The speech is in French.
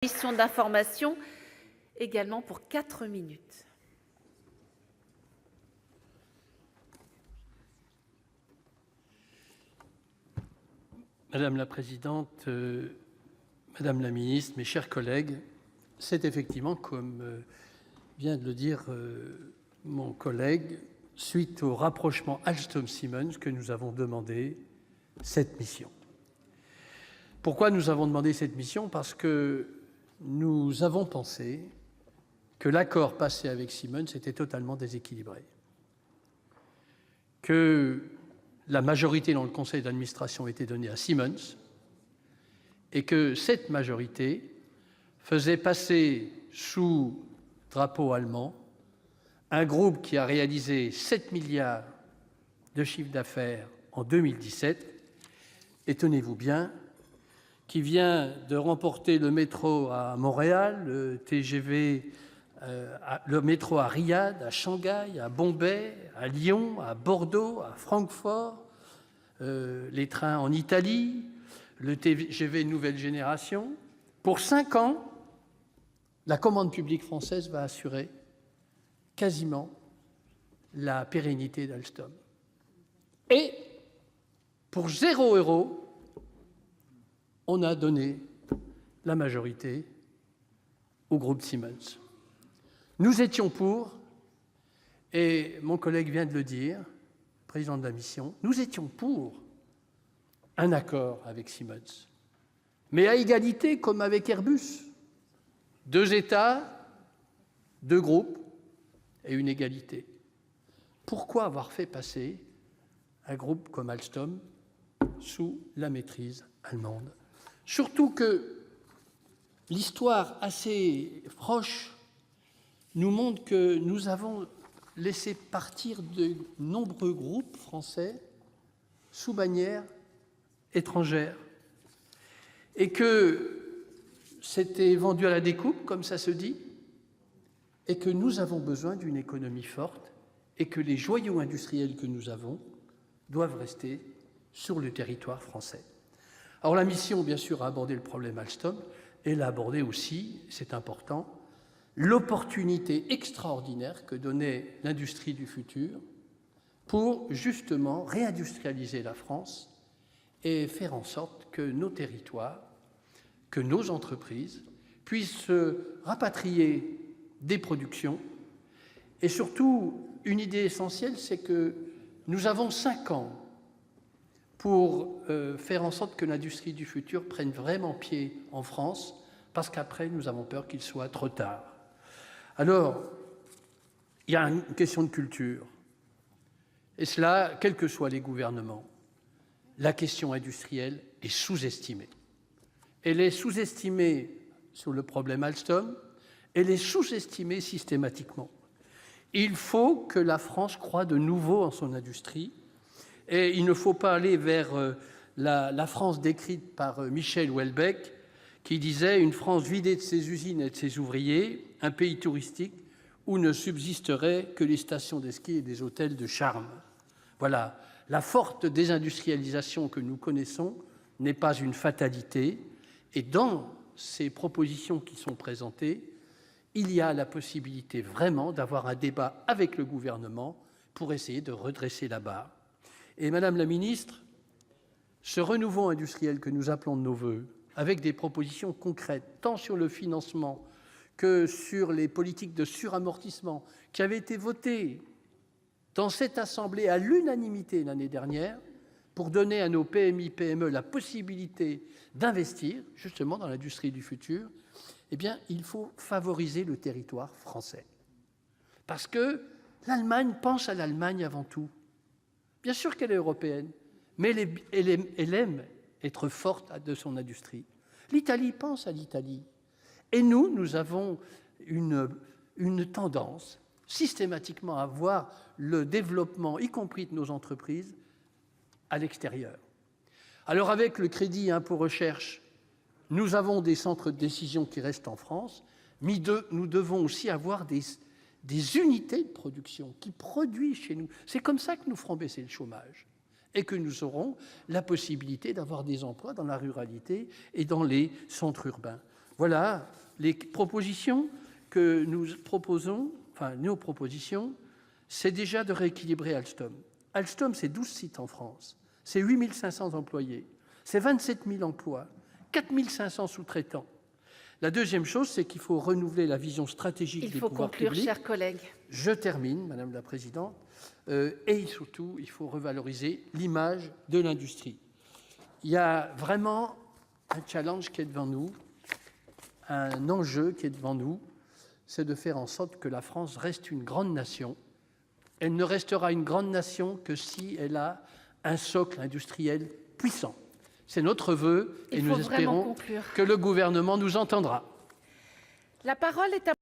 Mission d'information, également pour 4 minutes. Madame la présidente, madame la ministre, mes chers collègues, c'est effectivement, comme vient de le dire mon collègue, suite au rapprochement Alstom-Siemens que nous avons demandé cette mission. Pourquoi nous avons demandé cette mission ? Parce que nous avons pensé que l'accord passé avec Siemens était totalement déséquilibré, que la majorité dans le conseil d'administration était donnée à Siemens et que cette majorité faisait passer sous drapeau allemand un groupe qui a réalisé 7 milliards de chiffre d'affaires en 2017, et tenez-vous bien, qui vient de remporter le métro à Montréal, le TGV, le métro à Riyad, à Shanghai, à Bombay, à Lyon, à Bordeaux, à Francfort, les trains en Italie, le TGV nouvelle génération. Pour 5 ans, la commande publique française va assurer quasiment la pérennité d'Alstom. Et pour 0 €, on a donné la majorité au groupe Siemens. Nous étions pour, et mon collègue vient de le dire, président de la mission, nous étions pour un accord avec Siemens, mais à égalité comme avec Airbus. 2 États, 2 groupes et une égalité. Pourquoi avoir fait passer un groupe comme Alstom sous la maîtrise allemande ? Surtout que l'histoire assez proche nous montre que nous avons laissé partir de nombreux groupes français sous bannière étrangère et que c'était vendu à la découpe, comme ça se dit, et que nous avons besoin d'une économie forte et que les joyaux industriels que nous avons doivent rester sur le territoire français. Alors la mission, bien sûr, a abordé le problème Alstom, et elle a abordé aussi, c'est important, l'opportunité extraordinaire que donnait l'industrie du futur pour justement réindustrialiser la France et faire en sorte que nos territoires, que nos entreprises puissent rapatrier des productions. Et surtout, une idée essentielle, c'est que nous avons 5 ans pour faire en sorte que l'industrie du futur prenne vraiment pied en France, parce qu'après, nous avons peur qu'il soit trop tard. Alors, il y a une question de culture, et cela, quels que soient les gouvernements. La question industrielle est sous-estimée. Elle est sous-estimée sur le problème Alstom, elle est sous-estimée systématiquement. Il faut que la France croie de nouveau en son industrie, et il ne faut pas aller vers la France décrite par Michel Houellebecq, qui disait « Une France vidée de ses usines et de ses ouvriers, un pays touristique où ne subsisteraient que les stations de ski et des hôtels de charme. » Voilà, la forte désindustrialisation que nous connaissons n'est pas une fatalité, et dans ces propositions qui sont présentées, il y a la possibilité vraiment d'avoir un débat avec le gouvernement pour essayer de redresser la barre. Et Madame la ministre, ce renouveau industriel que nous appelons de nos voeux, avec des propositions concrètes, tant sur le financement que sur les politiques de suramortissement, qui avaient été votées dans cette Assemblée à l'unanimité l'année dernière, pour donner à nos PMI-PME la possibilité d'investir justement dans l'industrie du futur, eh bien, il faut favoriser le territoire français. Parce que l'Allemagne pense à l'Allemagne avant tout. Bien sûr qu'elle est européenne, mais elle aime être forte de son industrie. L'Italie pense à l'Italie. Et nous avons une tendance systématiquement à voir le développement, y compris de nos entreprises, à l'extérieur. Alors avec le crédit impôt recherche, nous avons des centres de décision qui restent en France, mais nous devons aussi avoir des unités de production qui produisent chez nous. C'est comme ça que nous ferons baisser le chômage et que nous aurons la possibilité d'avoir des emplois dans la ruralité et dans les centres urbains. Voilà les propositions que nous proposons. Enfin, nos propositions, c'est déjà de rééquilibrer Alstom. Alstom, c'est 12 sites en France, c'est 8 500 employés, c'est 27 000 emplois, 4 500 sous-traitants. La deuxième chose, c'est qu'il faut renouveler la vision stratégique Il des faut pouvoirs conclure, publics. chers collègues. Je termine, Madame la Présidente. Et surtout, il faut revaloriser l'image de l'industrie. Il y a vraiment un challenge qui est devant nous, un enjeu qui est devant nous, c'est de faire en sorte que la France reste une grande nation. Elle ne restera une grande nation que si elle a un socle industriel puissant. C'est notre vœu et nous espérons que le gouvernement nous entendra. La parole est à